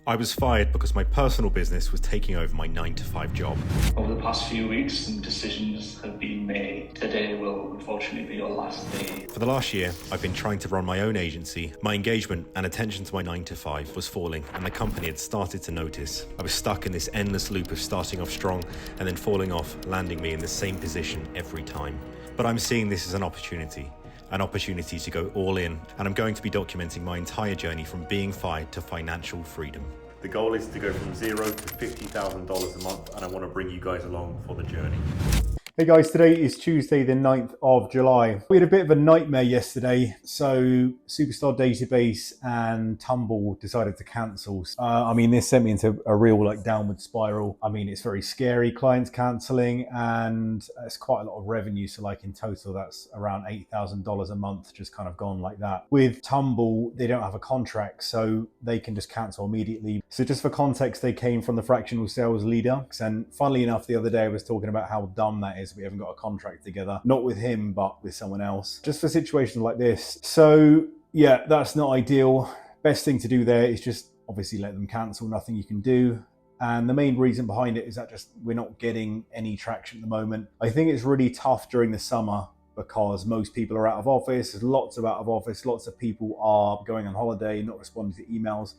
I was fired because my personal business was taking over my 9-to-5 job. Over the past few weeks, some decisions have been made. Today will unfortunately be your last day. For the last year, I've been trying to run my own agency. My engagement and attention to my 9-to-5 was falling, and the company had started to notice. I was stuck in this endless loop of starting off strong and then falling off, landing me in the same position every time. But I'm seeing this as an opportunity to go all in, and I'm going to be documenting my entire journey from being fired to financial freedom. The goal is to go from $0 to $50,000 a month, and I want to bring you guys along for the journey. Hey guys, today is Tuesday the 9th of July. We had a bit of a nightmare yesterday. So Superstar Database and Tumble decided to cancel. This sent me into a real downward spiral. It's very scary, clients cancelling, and it's quite a lot of revenue. So in total, that's around $8,000 a month just kind of gone like that. With Tumble, they don't have a contract, so they can just cancel immediately. So just for context, they came from the fractional sales leader. And funnily enough, the other day I was talking about how dumb that is. We haven't got a contract together, not with him, but with someone else, just for situations like this. So yeah, that's not ideal. Best thing to do there is just obviously let them cancel, nothing you can do. And the main reason behind it is that just we're not getting any traction at the moment. I think it's really tough during the summer because most people are out of office. There's lots of out of office. Lots of people are going on holiday, not responding to emails.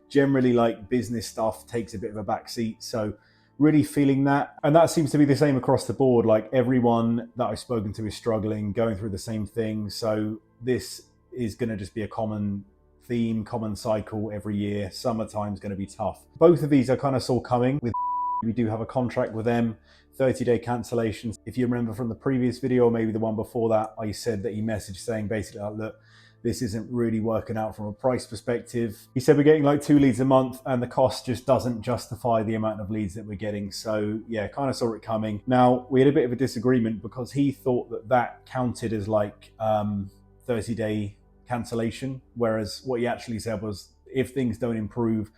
Generally, business stuff takes a bit of a backseat. So really feeling that. And that seems to be the same across the board. Everyone that I've spoken to is struggling, going through the same thing. So this is going to just be a common theme, common cycle every year. Summertime's going to be tough. Both of these I kind of saw coming. We do have a contract with them, 30-day cancellations. If you remember from the previous video, or maybe the one before that, I said that he messaged saying basically, look, this isn't really working out from a price perspective. He said we're getting 2 leads a month and the cost just doesn't justify the amount of leads that we're getting. So yeah, kind of saw it coming. Now, we had a bit of a disagreement because he thought that counted as 30-day cancellation. Whereas what he actually said was if things don't improve,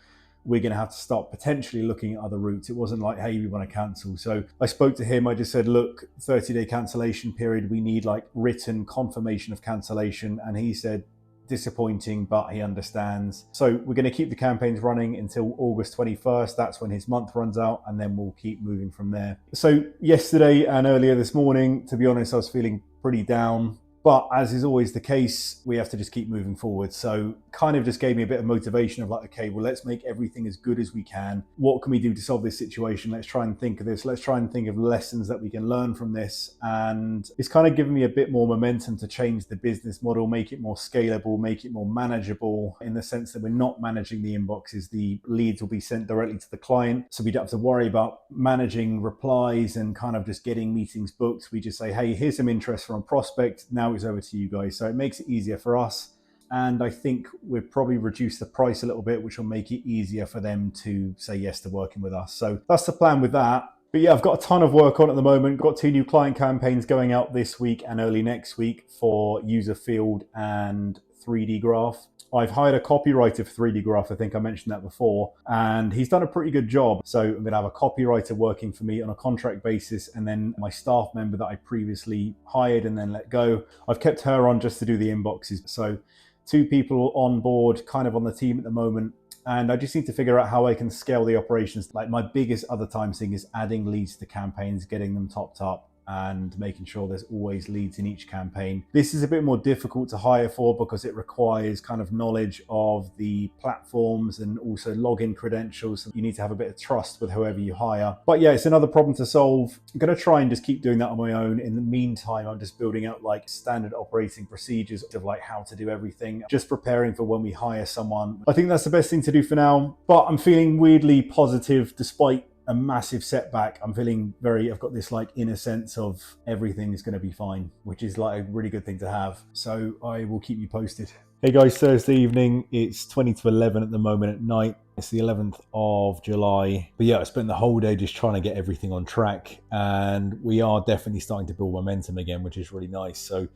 we're going to have to start potentially looking at other routes. It wasn't hey, we want to cancel. So I spoke to him. I just said, look, 30-day cancellation period. We need written confirmation of cancellation. And he said, disappointing, but he understands. So we're going to keep the campaigns running until August 21st. That's when his month runs out, and then we'll keep moving from there. So yesterday and earlier this morning, to be honest, I was feeling pretty down. But as is always the case, we have to just keep moving forward. So kind of just gave me a bit of motivation of okay, well, let's make everything as good as we can. What can we do to solve this situation? Let's try and think of this. Let's try and think of lessons that we can learn from this. And it's kind of given me a bit more momentum to change the business model, make it more scalable, make it more manageable in the sense that we're not managing the inboxes. The leads will be sent directly to the client. So we don't have to worry about managing replies and kind of just getting meetings booked. We just say, hey, here's some interest from a prospect. Now it's over to you guys. So it makes it easier for us. And I think we've probably reduced the price a little bit, which will make it easier for them to say yes to working with us. So that's the plan with that. But yeah, I've got a ton of work on at the moment. Got 2 new client campaigns going out this week and early next week for User Field and 3D Graph. I've hired a copywriter for 3D Graph. I think I mentioned that before, and he's done a pretty good job. So I'm going to have a copywriter working for me on a contract basis, and then my staff member that I previously hired and then let go, I've kept her on just to do the inboxes. So 2 people on board, kind of on the team at the moment. And I just need to figure out how I can scale the operations. My biggest other time thing is adding leads to campaigns, getting them topped up, and making sure there's always leads in each campaign. This is a bit more difficult to hire for because it requires kind of knowledge of the platforms and also login credentials. You need to have a bit of trust with whoever you hire. But yeah, it's another problem to solve. I'm going to try and just keep doing that on my own. In the meantime, I'm just building out standard operating procedures of how to do everything, just preparing for when we hire someone. I think that's the best thing to do for now, but I'm feeling weirdly positive despite a massive setback. I'm feeling I've got this inner sense of everything is going to be fine, which is a really good thing to have. So I will keep you posted. Hey guys, Thursday evening. It's 20 to 11 at the moment at night. It's the 11th of July. But yeah, I spent the whole day just trying to get everything on track. And we are definitely starting to build momentum again, which is really nice. So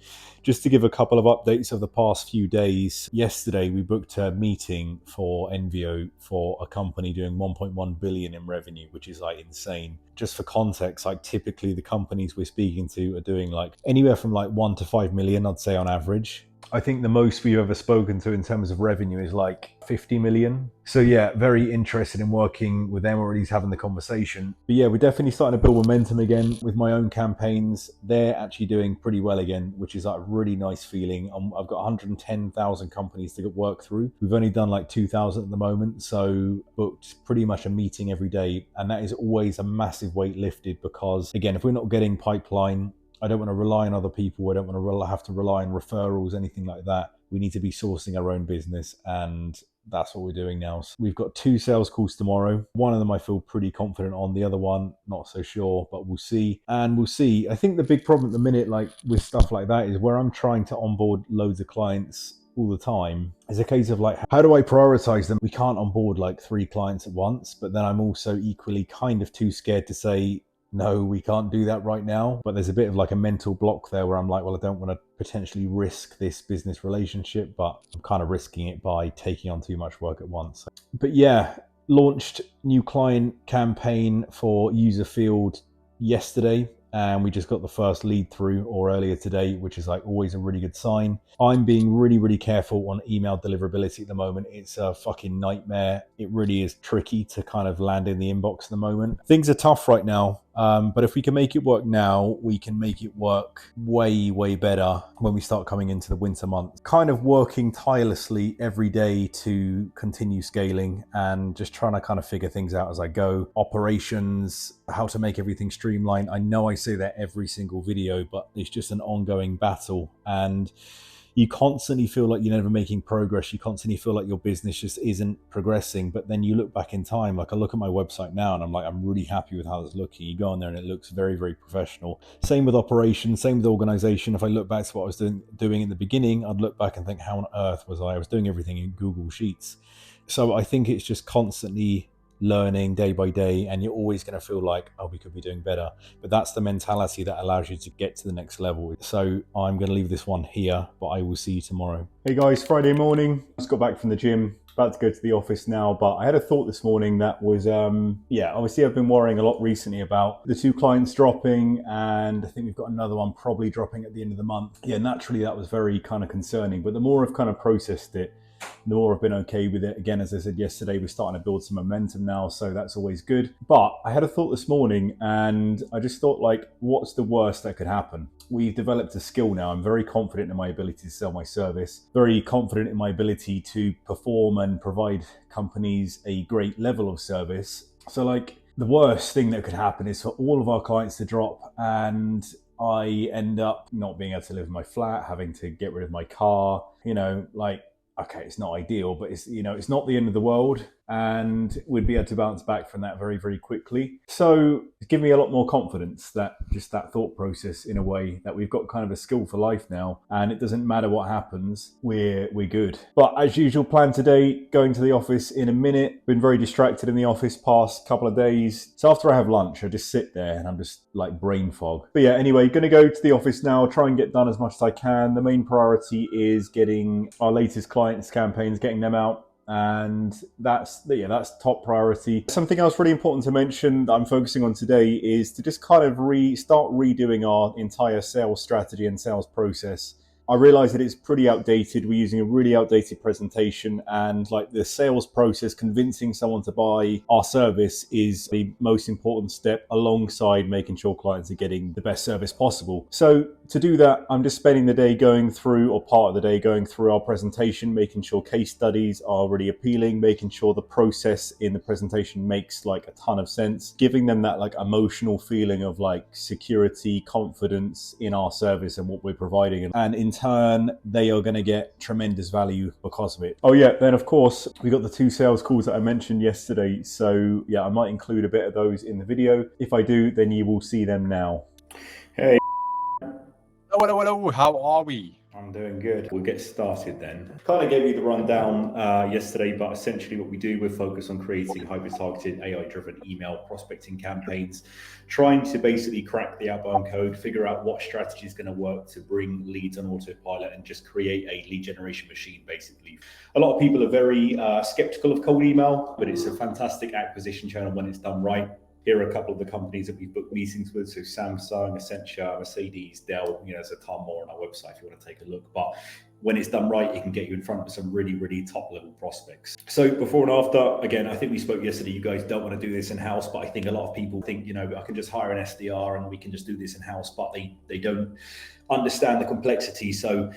just to give a couple of updates of the past few days. Yesterday, we booked a meeting for Envio for a company doing 1.1 billion in revenue, which is insane. Just for context, typically the companies we're speaking to are doing anywhere from 1 to 5 million, I'd say on average. I think the most we've ever spoken to in terms of revenue is like 50 million. So yeah, very interested in working with them, or at least having the conversation. But yeah, we're definitely starting to build momentum again with my own campaigns. They're actually doing pretty well again, which is like a really nice feeling. I've got 110,000 companies to work through. We've only done like 2,000 at the moment, so booked pretty much a meeting every day. And that is always a massive weight lifted, because again, if we're not getting pipeline, I don't want to rely on other people. I don't want to have to rely on referrals, anything like that. We need to be sourcing our own business, and that's what we're doing now. So we've got 2 sales calls tomorrow. One of them I feel pretty confident on. The other one, not so sure, but we'll see. And we'll see. I think the big problem at the minute, like with stuff like that, is where I'm trying to onboard loads of clients all the time. It's a case of like, how do I prioritize them? We can't onboard like 3 clients at once, but then I'm also equally kind of too scared to say, no, we can't do that right now. But there's a bit of like a mental block there where I'm like, well, I don't want to potentially risk this business relationship, but I'm kind of risking it by taking on too much work at once. But yeah, launched new client campaign for user field yesterday, and we just got the first lead through, or earlier today, which is like always a really good sign. I'm being really, really careful on email deliverability at the moment. It's a fucking nightmare. It really is tricky to kind of land in the inbox at the moment. Things are tough right now. But if we can make it work now, we can make it work way, way better when we start coming into the winter months. Kind of working tirelessly every day to continue scaling and just trying to kind of figure things out as I go. Operations, how to make everything streamlined. I know I say that every single video, but it's just an ongoing battle. And you constantly feel like you're never making progress. You constantly feel like your business just isn't progressing. But then you look back in time, like I look at my website now and I'm like, I'm really happy with how it's looking. You go on there and it looks very, very professional. Same with operations, same with organization. If I look back to what I was doing in the beginning, I'd look back and think, how on earth was I? I was doing everything in Google Sheets. So I think it's just constantly learning day by day, and you're always going to feel like, oh, we could be doing better. But that's the mentality that allows you to get to the next level. So I'm going to leave this one here, but I will see you tomorrow. Hey guys, Friday morning, just got back from the gym, about to go to the office now, but I had a thought this morning that was, obviously I've been worrying a lot recently about the 2 clients dropping, and I think we've got another one probably dropping at the end of the month. Yeah, naturally that was very kind of concerning, but the more I've kind of processed it, the more I've been okay with it. Again, as I said yesterday, we're starting to build some momentum now, so that's always good. But I had a thought this morning, and I just thought, like, what's the worst that could happen? We've developed a skill now. I'm very confident in my ability to sell my service, very confident in my ability to perform and provide companies a great level of service. So, like, the worst thing that could happen is for all of our clients to drop, and I end up not being able to live in my flat, having to get rid of my car, okay, it's not ideal, but it's not the end of the world, and we'd be able to bounce back from that very, very quickly. So it's given me a lot more confidence, that just that thought process, in a way, that we've got kind of a skill for life now, and it doesn't matter what happens, we're good. But as usual, plan today, going to the office in a minute. Been very distracted in the office past couple of days. So after I have lunch, I just sit there and I'm just like brain fog. But yeah, anyway, going to go to the office now, try and get done as much as I can. The main priority is getting our latest clients campaigns, getting them out. And that's top priority. Something else really important to mention that I'm focusing on today is to just kind of start redoing our entire sales strategy and sales process. I realize that it's pretty outdated. We're using a really outdated presentation, and like the sales process, convincing someone to buy our service is the most important step, alongside making sure clients are getting the best service possible. So to do that, I'm just spending the day going through, or part of the day going through, our presentation, making sure case studies are really appealing, making sure the process in the presentation makes like a ton of sense, giving them that like emotional feeling of like security, confidence in our service and what we're providing. And in turn, they are going to get tremendous value because of it. Oh yeah, then of course, we got the 2 sales calls that I mentioned yesterday. So yeah, I might include a bit of those in the video. If I do, then you will see them now. Hey. Hello, how are we? I'm doing good. We'll get started then. Kind of gave you the rundown yesterday, but essentially what we do, we're focused on creating hyper-targeted, AI-driven email prospecting campaigns, trying to basically crack the outbound code, figure out what strategy is going to work to bring leads on autopilot and just create a lead generation machine, basically. A lot of people are very skeptical of cold email, but it's a fantastic acquisition channel when it's done right. here are a couple of the companies that we've booked meetings with. So Samsung, Accenture, Mercedes, Dell, there's a ton more on our website if you want to take a look. But when it's done right, it can get you in front of some really, really top level prospects. So before and after, again, I think we spoke yesterday, you guys don't want to do this in-house, but I think a lot of people think, I can just hire an SDR and we can just do this in-house, but they don't understand the complexity. So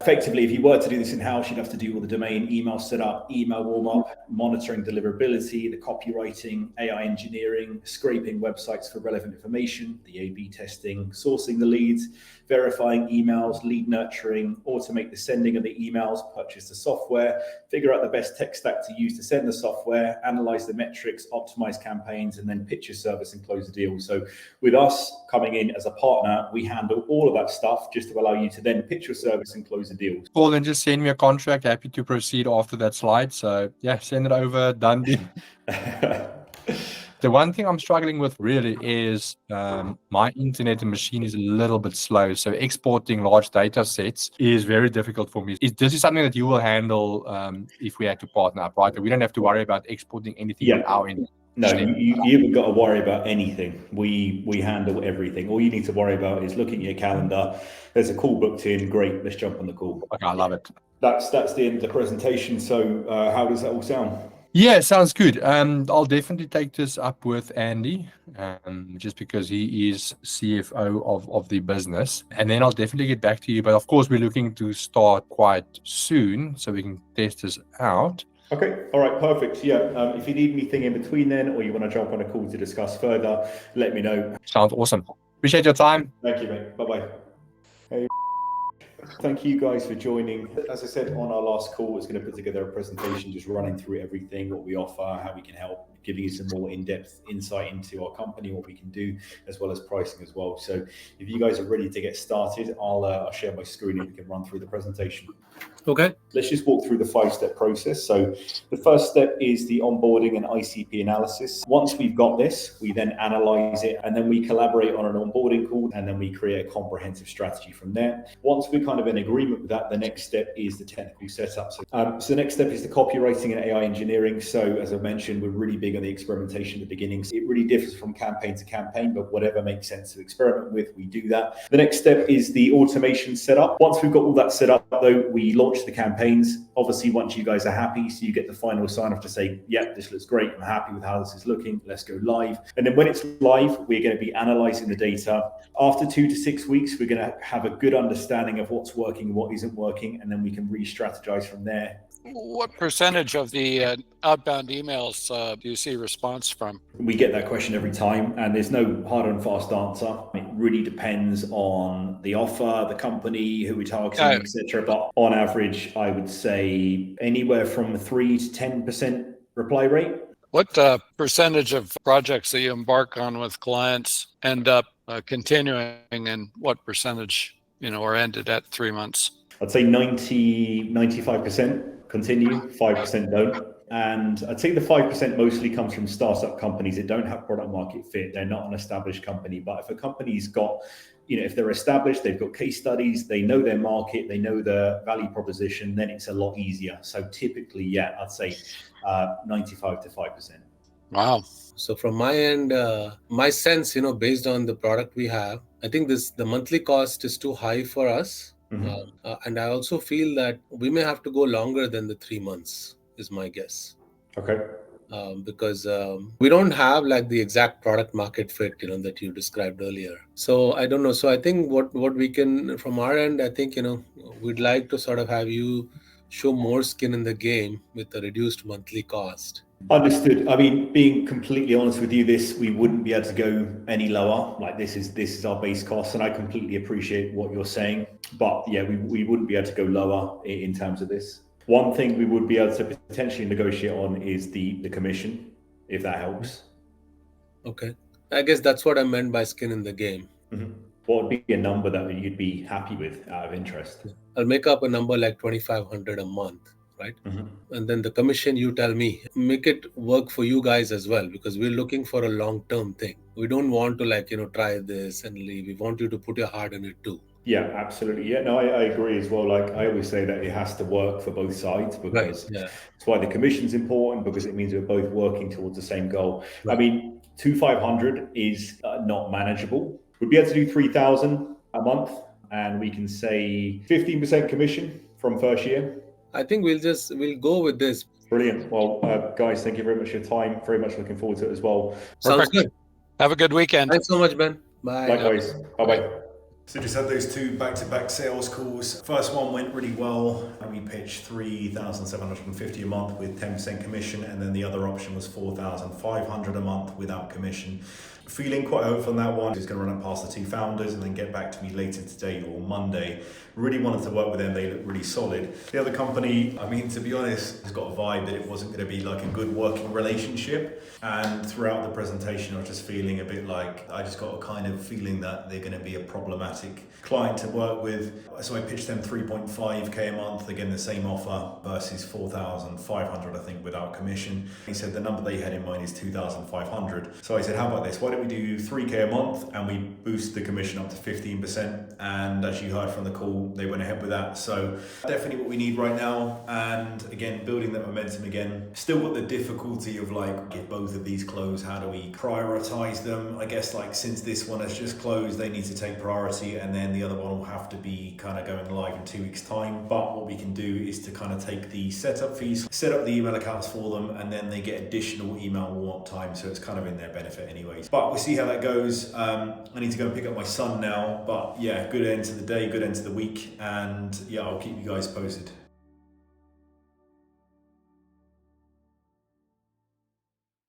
effectively, if you were to do this in-house, you'd have to do all the domain email setup, email warm-up, monitoring deliverability, the copywriting, AI engineering, scraping websites for relevant information, the A/B testing, sourcing the leads, verifying emails, lead nurturing, automate the sending of the emails, purchase the software, figure out the best tech stack to use to send the software, analyze the metrics, optimize campaigns, and then pitch your service and close the deal. So with us coming in as a partner, we handle all of that stuff just to allow you to then pitch your service and close the deal. Cool, then just send me a contract. Happy to proceed after that slide. So yeah, send it over, done deal. The one thing I'm struggling with really is my internet and machine is a little bit slow. So exporting large data sets is very difficult for me. This is something that you will handle if we had to partner up, right? We don't have to worry about exporting anything on our end. No, you haven't got to worry about anything. We handle everything. All you need to worry about is looking at your calendar. There's a call booked in. Great, let's jump on the call. Okay, I love it. That's the end of the presentation. So how does that all sound? Yeah, sounds good. I'll definitely take this up with Andy, just because he is CFO of the business. And then I'll definitely get back to you. But of course, we're looking to start quite soon so we can test this out. Okay, all right, perfect. Yeah, if you need anything in between then, or you want to jump on a call to discuss further, let me know. Sounds awesome. Appreciate your time. Thank you, mate. Bye-bye. Hey. Thank you guys for joining. As I said on our last call, I was going to put together a presentation just running through everything, what we offer, how we can help, giving you some more in-depth insight into our company, what we can do, as well as pricing as well. So if you guys are ready to get started, I'll share my screen and we can run through the presentation. Okay. Let's just walk through the 5-step process. So the first step is the onboarding and ICP analysis. Once we've got this, we then analyze it and then we collaborate on an onboarding call and then we create a comprehensive strategy from there. Once we're kind of in agreement with that, the next step is the technical setup. So the next step is the copywriting and AI engineering. So as I mentioned, we're really big on the experimentation at the beginning. So it really differs from campaign to campaign, but whatever makes sense to experiment with, we do that. The next step is the automation setup. Once we've got all that set up though, we launch the campaigns. Obviously, once you guys are happy, so you get the final sign off to say, yeah, this looks great. I'm happy with how this is looking. Let's go live. And then when it's live, we're going to be analyzing the data. After 2 to 6 weeks, we're going to have a good understanding of what's working, what isn't working, and then we can re-strategize from there. What percentage of the outbound emails do you see response from? We get that question every time, and there's no hard and fast answer. It really depends on the offer, the company, who we're targeting, etc. But on average, I would say anywhere from 3 to 10% reply rate. What percentage of projects that you embark on with clients end up continuing, and what percentage, are ended at 3 months? I'd say 95% continue, 5% don't. And I'd say the 5% mostly comes from startup companies that don't have product market fit. They're not an established company. But if a company's got, if they're established, they've got case studies, they know their market, they know the value proposition, then it's a lot easier. So typically, I'd say 95 to 5%. Wow. So from my end, my sense, based on the product we have, I think the monthly cost is too high for us. Mm-hmm. And I also feel that we may have to go longer than the 3 months, is my guess. Okay. Because we don't have like the exact product market fit, that you described earlier. So I don't know. So I think what we can, from our end, I think, we'd like to sort of have you show more skin in the game with a reduced monthly cost. Understood. I mean, being completely honest with you, we wouldn't be able to go any lower. Like this is our base cost, and I completely appreciate what you're saying. But yeah, we wouldn't be able to go lower in terms of this. One thing we would be able to potentially negotiate on is the commission, if that helps. Okay. I guess that's what I meant by skin in the game. Mm-hmm. What would be a number that you'd be happy with out of interest? I'll make up a number like 2,500 a month. Right? Mm-hmm. And then the commission, you tell me, make it work for you guys as well, because we're looking for a long-term thing. We don't want to try this and leave. We want you to put your heart in it too. Yeah, absolutely. Yeah, no, I agree as well. Like I always say that it has to work for both sides, because that's why the commission's important, because it means we're both working towards the same goal. Right. I mean, 2,500 is not manageable. We'd be able to do 3,000 a month, and we can say 15% commission from first year. I think we'll go with this. Brilliant. Well, guys, thank you very much for your time. Very much looking forward to it as well. Sounds good. Have a good weekend. Thanks so much, Ben. Bye. Likewise. Bye-bye. So just had those 2 back-to-back sales calls. First one went really well, and we pitched 3,750 a month with 10% commission, and then the other option was 4,500 a month without commission. Feeling quite hopeful on that one. He's going to run it past the 2 founders and then get back to me later today or Monday. Really wanted to work with them. They look really solid. The other company, I mean, to be honest, has got a vibe that it wasn't going to be like a good working relationship. And throughout the presentation, I was just feeling a bit like, I just got a kind of feeling that they're going to be a problematic client to work with. So I pitched them 3.5k a month, again the same offer, versus 4,500 I think without commission. He said the number they had in mind is 2,500. So I said, how about this, why don't we do 3k a month and we boost the commission up to 15%, and as you heard from the call, they went ahead with that. So definitely what we need right now, and again building that momentum again. Still got the difficulty of like, if both of these close, how do we prioritize them? I guess like since this one has just closed, they need to take priority, and then the other one will have to be kind of going live in 2 weeks time. But what we can do is to kind of take the setup fees, set up the email accounts for them, and then they get additional email warm-up time, so it's kind of in their benefit anyways. But we'll see how that goes. I need to go and pick up my son now, but yeah, good end to the day, good end to the week, and yeah, I'll keep you guys posted.